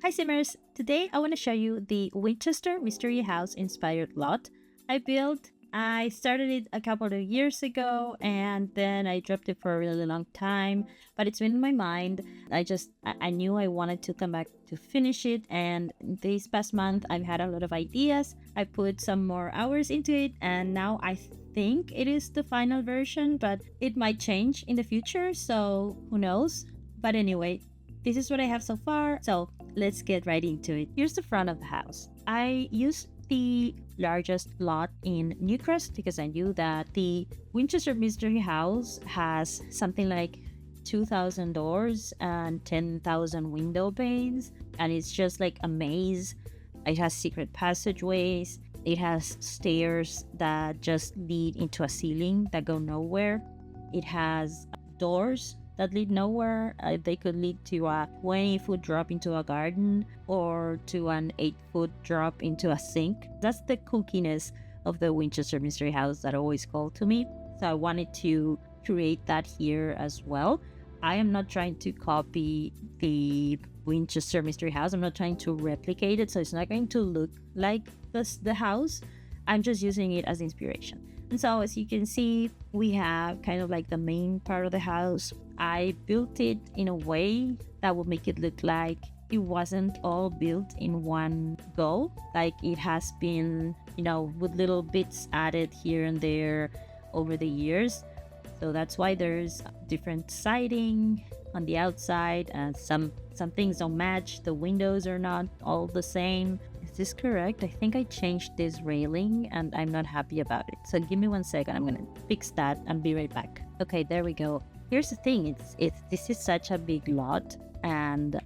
Hi Simmers! Today I want to show you the Winchester Mystery House inspired lot I built. I started it a couple of years ago and then I dropped it for a really long time, but it's been in my mind. I knew I wanted to come back to finish it, and this past month I've had a lot of ideas. I put some more hours into it and now I think it is the final version, but it might change in the future, so who knows. But anyway, this is what I have so far, so let's get right into it. Here's the front of the house. I used the largest lot in Newcrest because I knew that the Winchester Mystery House has something like 2,000 doors and 10,000 window panes, and it's just like a maze. It has secret passageways. It has stairs that just lead into a ceiling that go nowhere. It has doors that lead nowhere. They could lead to a 20-foot drop into a garden or to an 8-foot drop into a sink. That's the kookiness of the Winchester Mystery House that always called to me. So I wanted to create that here as well. I am not trying to copy the Winchester Mystery House. I'm not trying to replicate it, so it's not going to look like the house. I'm just using it as inspiration. And so as you can see, we have kind of like the main part of the house. I built it in a way that would make it look like it wasn't all built in one go. Like it has been, with little bits added here and there over the years. So that's why there's different siding on the outside, and some things don't match. The windows are not all the same. Is this correct? I think I changed this railing and I'm not happy about it. So give me 1 second. I'm gonna fix that and be right back. Okay, there we go. Here's the thing. This is such a big lot, and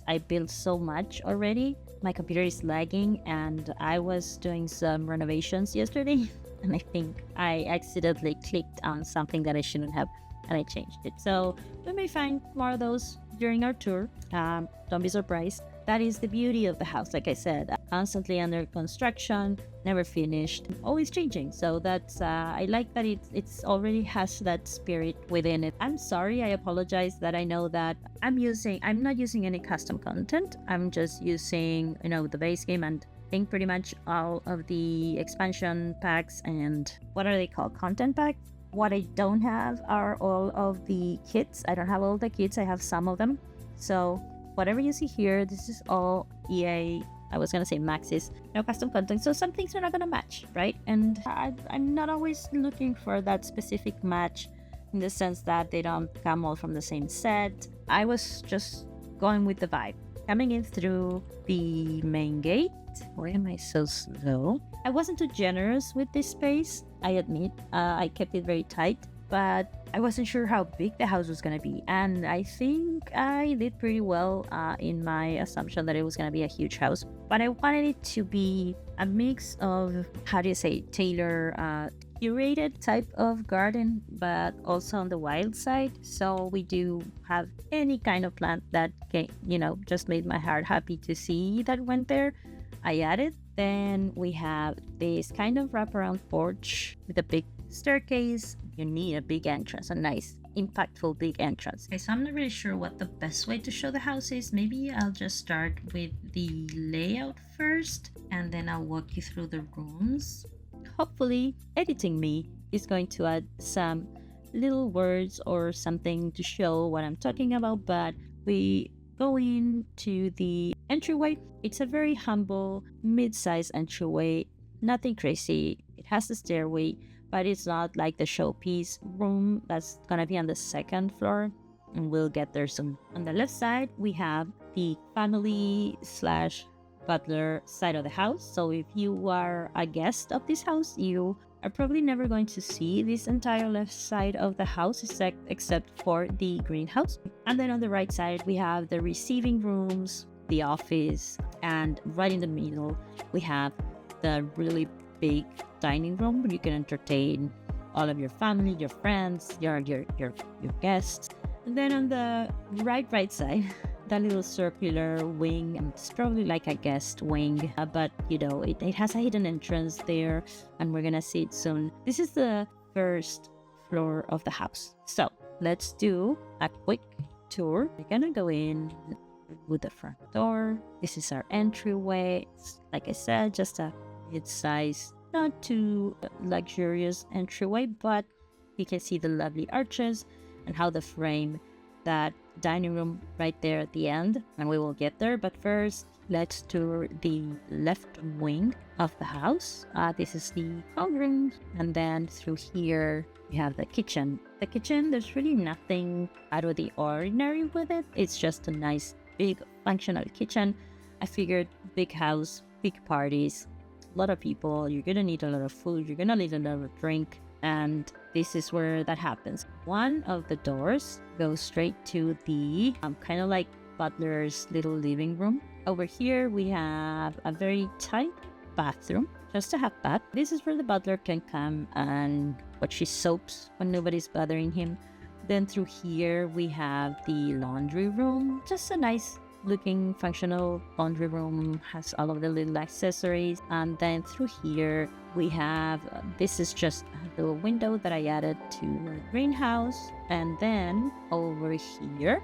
I built so much already. My computer is lagging, and I was doing some renovations yesterday, and I think I accidentally clicked on something that I shouldn't have, and I changed it. So we may find more of those during our tour. Don't be surprised. That is the beauty of the house. Like I said, constantly under construction, never finished, always changing. So that's I like that it's already has that spirit within it. I'm sorry, I apologize that I know that I'm not using any custom content. I'm just using the base game, and I think pretty much all of the expansion packs and what are they called, content packs. What I don't have are all of the kits. I don't have all the kits. I have some of them. So whatever you see here, this is all EA. I was gonna say Maxis, no custom content. So some things are not gonna match, right? And I'm not always looking for that specific match in the sense that they don't come all from the same set. I was just going with the vibe. Coming in through the main gate. Why am I so slow? I wasn't too generous with this space, I admit. I kept it very tight, but I wasn't sure how big the house was gonna be, and I think I did pretty well in my assumption that it was gonna be a huge house. But I wanted it to be a mix of, curated type of garden, but also on the wild side. So we do have any kind of plant that just made my heart happy to see that went there. I added. Then we have this kind of wraparound porch with a big staircase. You need a big entrance, a nice, impactful big entrance. Okay, so I'm not really sure what the best way to show the house is. Maybe I'll just start with the layout first, and then I'll walk you through the rooms. Hopefully, editing me is going to add some little words or something to show what I'm talking about, but we go into the entryway. It's a very humble, mid-sized entryway, nothing crazy. It has a stairway, but it's not like the showpiece room that's gonna be on the second floor, and we'll get there soon. On the left side, we have the family / butler side of the house. So if you are a guest of this house, you are probably never going to see this entire left side of the house except for the greenhouse. And then on the right side, we have the receiving rooms, the office, and right in the middle, we have the really big dining room where you can entertain all of your family, your friends, your guests. And then on the right side, that little circular wing, it's probably like a guest wing, but it has a hidden entrance there, and we're gonna see it soon. This is the first floor of the house. So let's do a quick tour. We're gonna go in with the front door. This is our entryway. It's, like I said, just a mid-size, not too luxurious entryway, but you can see the lovely arches and how the frame that dining room right there at the end, and we will get there. But first, let's tour the left wing of the house. This is the common room, and then through here we have the kitchen. The kitchen, there's really nothing out of the ordinary with it. It's just a nice big functional kitchen. I figured big house, big parties, a lot of people, you're gonna need a lot of food, you're gonna need a lot of drink, and this is where that happens. One of the doors goes straight to the kind of like butler's little living room. Over here we have a very tight bathroom, just a half bath. This is where the butler can come and watch his soaps when nobody's bothering him. Then through here we have the laundry room, just a nice looking functional laundry room, has all of the little accessories. And then through here we have this is just a little window that I added to the greenhouse. And then over here,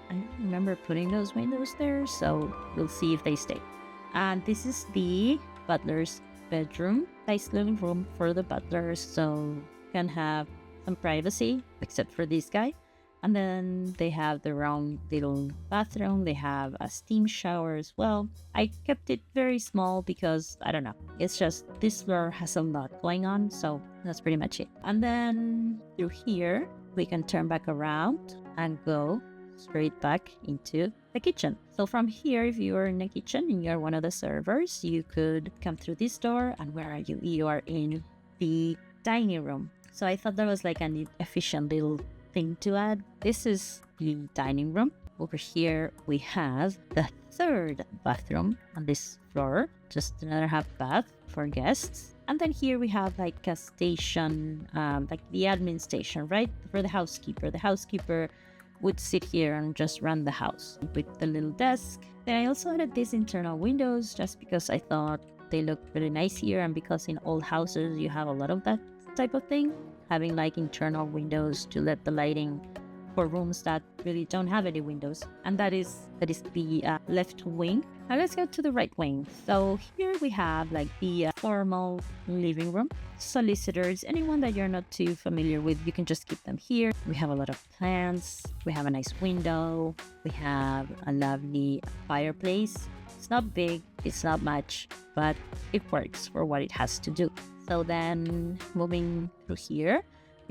I don't remember putting those windows there, so we'll see if they stay. And this is the butler's bedroom, nice little room for the butler, so can have some privacy except for this guy. And then they have their own little bathroom. They have a steam shower as well. I kept it very small because, I don't know, it's just this floor has a lot going on, so that's pretty much it. And then through here, we can turn back around and go straight back into the kitchen. So from here, if you are in the kitchen and you're one of the servers, you could come through this door, and where are you? You are in the dining room. So I thought that was like an efficient little thing to add. This is the dining room. Over here we have the third bathroom on this floor, just another half bath for guests. And then here we have like a station, like the admin station, right, for the housekeeper. The housekeeper would sit here and just run the house with the little desk. Then I also added these internal windows just because I thought they looked really nice here, and because in old houses you have a lot of that type of thing, having like internal windows to let the lighting for rooms that really don't have any windows. And that is the left wing. Now let's go to the right wing. So here we have like the formal living room. Solicitors, anyone that you're not too familiar with, you can just keep them here. We have a lot of plants. We have a nice window. We have a lovely fireplace. It's not big, it's not much, but it works for what it has to do. So then moving through here,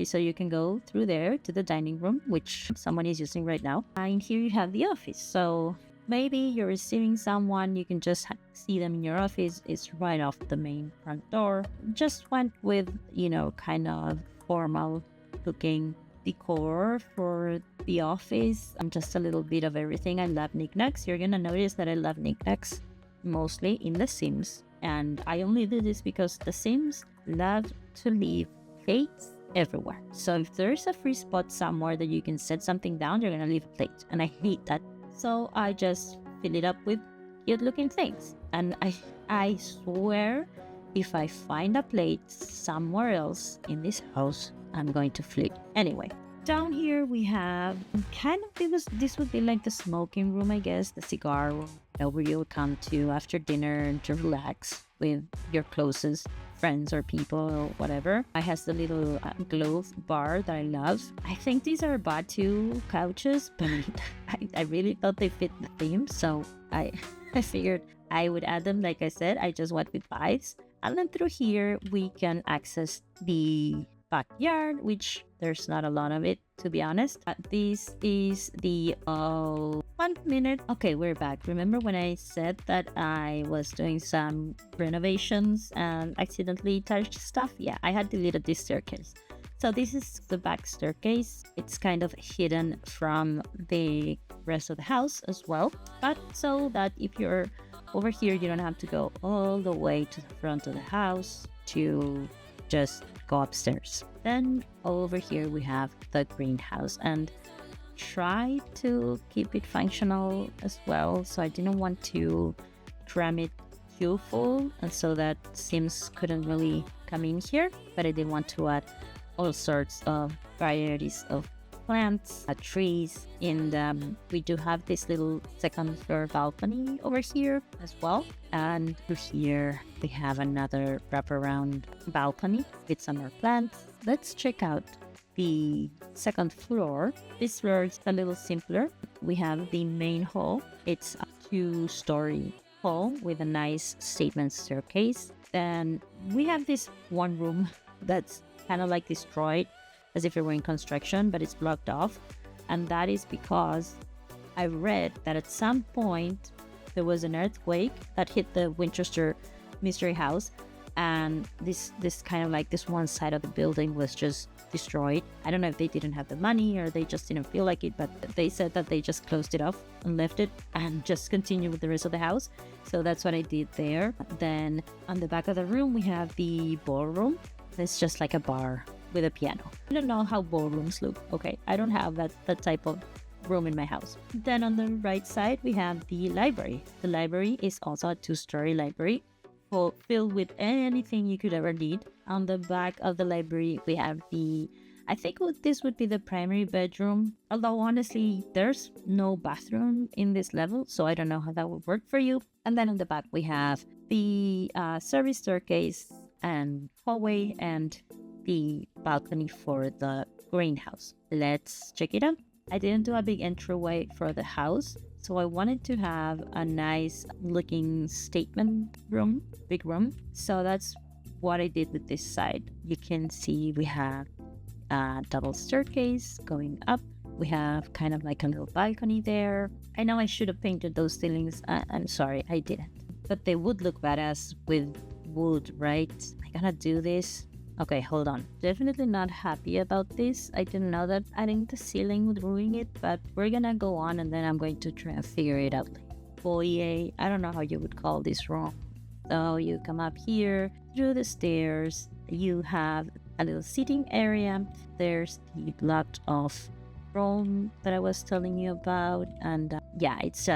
so you can go through there to the dining room, which someone is using right now. And here you have the office. So maybe you're receiving someone, you can just see them in your office. It's right off the main front door. Just went with, you know, kind of formal looking decor for the office. And just a little bit of everything. I love knickknacks. You're gonna notice that I love knickknacks mostly in The Sims. And I only do this because The Sims love to leave plates everywhere. So if there's a free spot somewhere that you can set something down, you're gonna leave a plate, and I hate that. So I just fill it up with cute looking things. And I swear, if I find a plate somewhere else in this house, I'm going to flip. Anyway, down here we have kind of, this would be like the smoking room, I guess, the cigar room, where you'll come to after dinner to relax with your closest friends or people or whatever. It has the little glove bar that I love. I think these are Batu couches, but I really thought they fit the theme, so I figured I would add them. Like I said, I just went with vibes. And then through here we can access the backyard, which there's not a lot of it, to be honest. This is the 1 minute. Okay, we're back. Remember when I said that I was doing some renovations and accidentally touched stuff? Yeah, I had deleted this staircase. So this is the back staircase. It's kind of hidden from the rest of the house as well, but so that if you're over here, you don't have to go all the way to the front of the house to just go upstairs. Then over here we have the greenhouse, and try to keep it functional as well. So I didn't want to cram it too full, and so that Sims couldn't really come in here, but I didn't want to add all sorts of varieties of plants, trees, and we do have this little second floor balcony over here as well. And here we have another wraparound balcony with some more plants. Let's check out the second floor. This floor is a little simpler. We have the main hall. It's a 2-story hall with a nice statement staircase. Then we have this one room that's kind of like destroyed, as if it were in construction, but it's blocked off. And that is because I read that at some point there was an earthquake that hit the Winchester Mystery House, and this kind of like this one side of the building was just destroyed. I don't know if they didn't have the money or they just didn't feel like it, but they said that they just closed it off and left it and just continued with the rest of the house. So that's what I did there. Then on the back of the room we have the ballroom. It's just like a bar with a piano. I don't know how ballrooms look. Okay, I don't have that type of room in my house. Then on the right side we have the library. The library is also a 2-story library filled with anything you could ever need. On the back of the library we have I think this would be the primary bedroom, although honestly there's no bathroom in this level, so I don't know how that would work for you. And then on the back we have the service staircase and hallway and the balcony for the greenhouse. Let's check it out. I didn't do a big entryway for the house, so I wanted to have a nice looking statement room, big room. So that's what I did with this side. You can see we have a double staircase going up. We have kind of like a little balcony there. I know I should have painted those ceilings. I'm sorry, I didn't. But they would look badass with wood, right? I gotta do this. Okay, hold on. Definitely not happy about this. I didn't know that adding the ceiling would ruin it, but we're gonna go on and then I'm going to try and figure it out. Foyer, I don't know how you would call this room. So you come up here through the stairs. You have a little seating area. There's the blocked off room that I was telling you about, and yeah, it's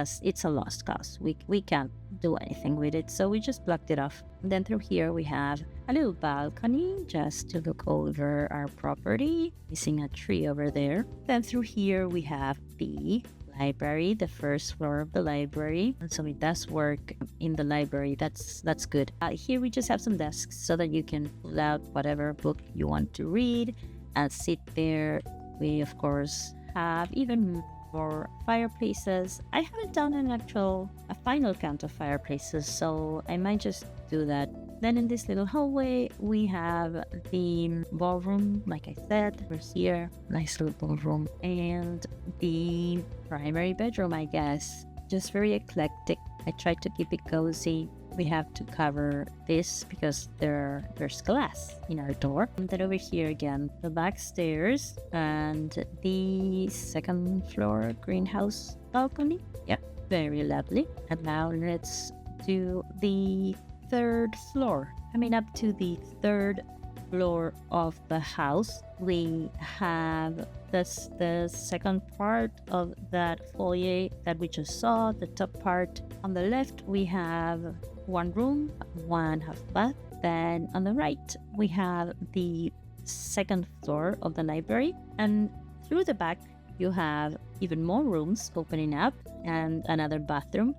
a lost cause. We can't do anything with it, so we just blocked it off. And then through here we have a little balcony just to look over our property, missing a tree over there. Then through here we have the library, the first floor of the library, and so it does work in the library. That's good. Here we just have some desks so that you can pull out whatever book you want to read and sit there. We of course have even more fireplaces. I haven't done a final count of fireplaces, so I might just do that. Then in this little hallway we have the ballroom, like I said. We're here, nice little ballroom, and the primary bedroom, I guess. Just very eclectic. I tried to keep it cozy. We have to cover this because there's glass in our door. And then over here again, the back stairs and the second floor greenhouse balcony. Yep, very lovely. And now let's do the third floor. Coming up to the third floor of the house, we have the second part of that foyer that we just saw, the top part. On the left we have one room, one half bath. Then on the right we have the second floor of the library, and through the back you have even more rooms opening up and another bathroom.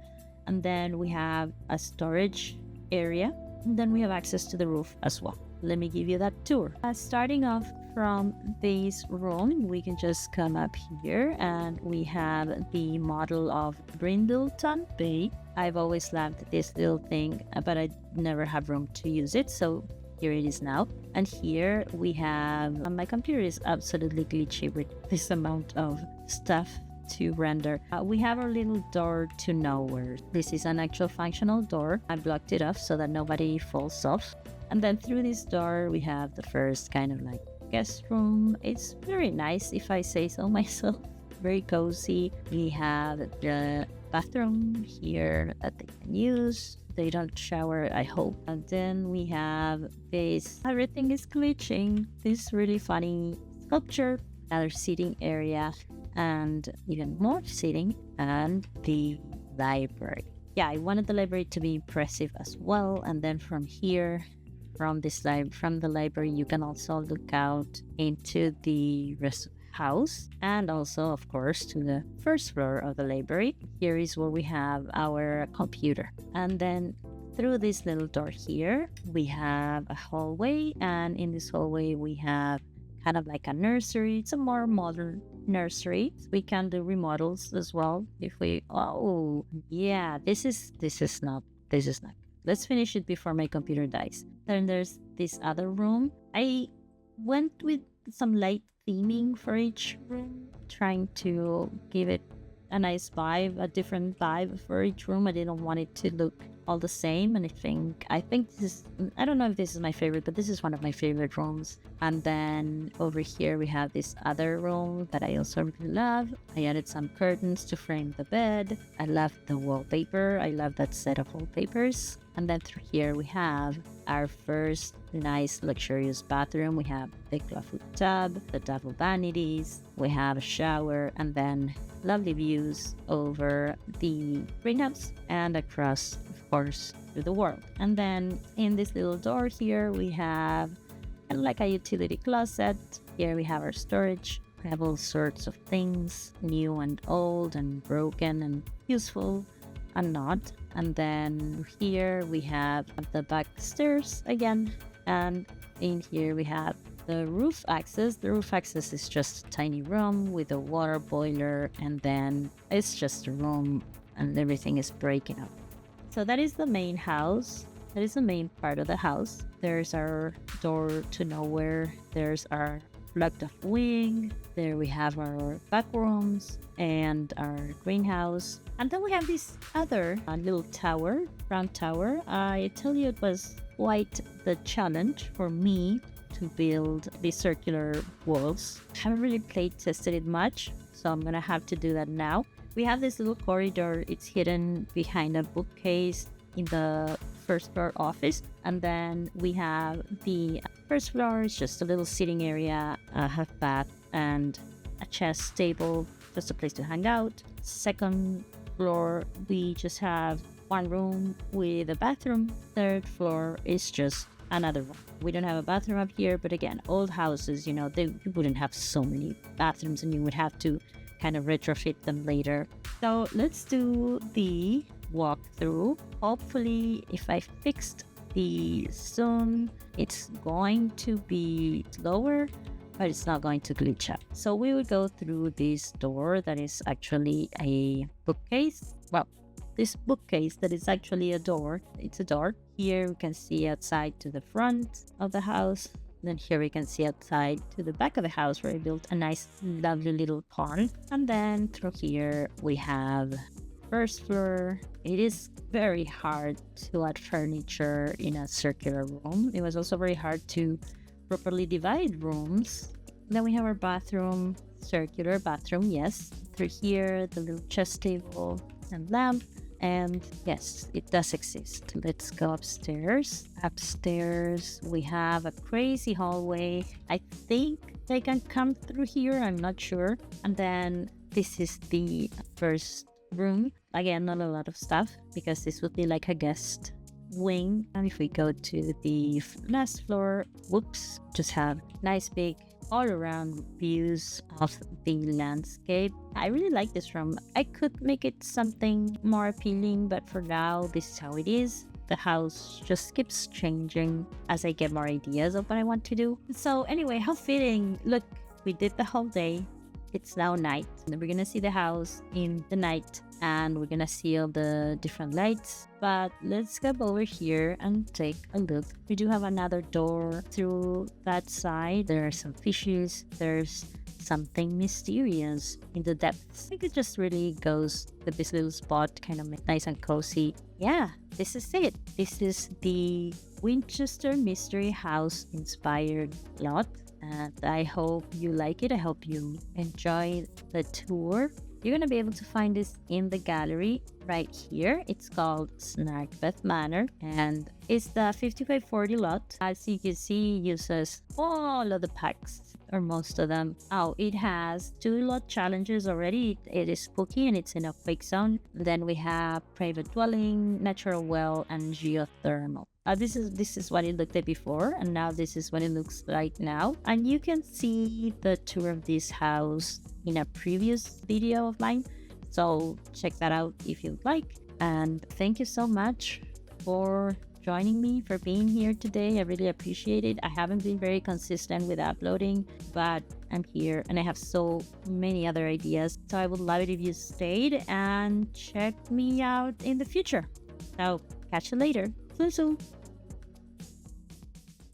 And then we have a storage area, and then we have access to the roof as well. Let me give you that tour. Starting off from this room, we can just come up here and we have the model of Brindleton Bay. I've always loved this little thing, but I never have room to use it, so here it is now. And here we have, my computer is absolutely glitchy with this amount of stuff to render. We have our little door to nowhere. This is an actual functional door. I blocked it off so that nobody falls off. And then through this door we have the first kind of like guest room. It's very nice, if I say so myself. Very cozy. We have the bathroom here that they can use. They don't shower, I hope. And then we have this, everything is glitching, this really funny sculpture, another seating area, and even more seating, and the library. Yeah, I wanted the library to be impressive as well. And then from here, from the library, you can also look out into the rest of the house, and also, of course, to the first floor of the library. Here is where we have our computer. And then through this little door here, we have a hallway, and in this hallway, we have kind of like a nursery. It's a more modern nursery. We can do remodels as well if we. Oh, yeah, this is not. Let's finish it before my computer dies. Then there's this other room. I went with some light theming for each room, trying to give it a nice vibe, a different vibe for each room. I didn't want it to look all the same, and I think this is, I don't know if this is my favorite, but this is one of my favorite rooms. And then over here we have this other room that I also really love. I added some curtains to frame the bed. I love the wallpaper. I love that set of wallpapers. And then through here we have our first nice luxurious bathroom. We have the clawfoot tub, the double vanities, we have a shower, and then lovely views over the greenhouse and across, of course, to the world. And then in this little door here we have kind of like a utility closet. Here we have our storage. We have all sorts of things, new and old and broken and useful and not. And then here we have the back stairs again, and in here we have the roof access. The roof access is just a tiny room with a water boiler, and then it's just a room and everything is breaking up. So that is the main house. That is the main part of the house. There's our door to nowhere. There's our blocked off wing. There we have our back rooms and our greenhouse. And then we have this other little tower, round tower. I tell you, it was quite the challenge for me to build these circular walls. I haven't really played tested it much, so I'm gonna have to do that now. We have this little corridor. It's hidden behind a bookcase in the first floor office, and then we have the first floor is just a little sitting area, a half bath, and a chess table, just a place to hang out. Second floor, we just have one room with a bathroom. Third floor is just another room. We don't have a bathroom up here, but again, old houses, you wouldn't have so many bathrooms, and you would have to kind of retrofit them later. So let's do the walkthrough. Hopefully, if I fixed the zoom, it's going to be slower, but it's not going to glitch up. So we will go through this door that is actually a bookcase. Well, this bookcase that is actually a door. It's a door. Here we can see outside to the front of the house. Then here we can see outside to the back of the house where I built a nice, lovely little pond. And then through here we have first floor. It is very hard to add furniture in a circular room. It was also very hard to properly divide rooms. Then we have our bathroom, circular bathroom, yes. Through here, the little chess table and lamp. And yes, it does exist. Let's go upstairs. Upstairs, we have a crazy hallway. I think they can come through here. I'm not sure. And then this is the first room. Again, not a lot of stuff because this would be like a guest wing. And if we go to the last floor, whoops, just have nice big all around views of the landscape. I really like this room. I could make it something more appealing, but for now, this is how it is. The house just keeps changing as I get more ideas of what I want to do. So anyway, how fitting. Look, we did the whole day. It's now night. And we're gonna see the house in the night, and we're gonna see all the different lights. But let's go over here and take a look. We do have another door through that side. There are some fishes. There's something mysterious in the depths. I think it just really goes with this little spot, kind of nice and cozy. Yeah, this is it. This is the Winchester Mystery House inspired lot. And I hope you like it. I hope you enjoy the tour. You're going to be able to find this in the gallery right here. It's called Snarkbeth Manor, and it's the 5540 lot. As you can see, it uses all of the packs, or most of them. Oh, it has 2 lot challenges already. It is spooky and it's in a quake zone. Then we have private dwelling, natural well, and geothermal. This is what it looked like before, and now this is what it looks like now. And you can see the tour of this house in a previous video of mine, so check that out if you'd like. And thank you so much for joining me, for being here today. I really appreciate it. I haven't been very consistent with uploading, but I'm here and I have so many other ideas. So I would love it if you stayed and check me out in the future. So catch you later. Soon soon.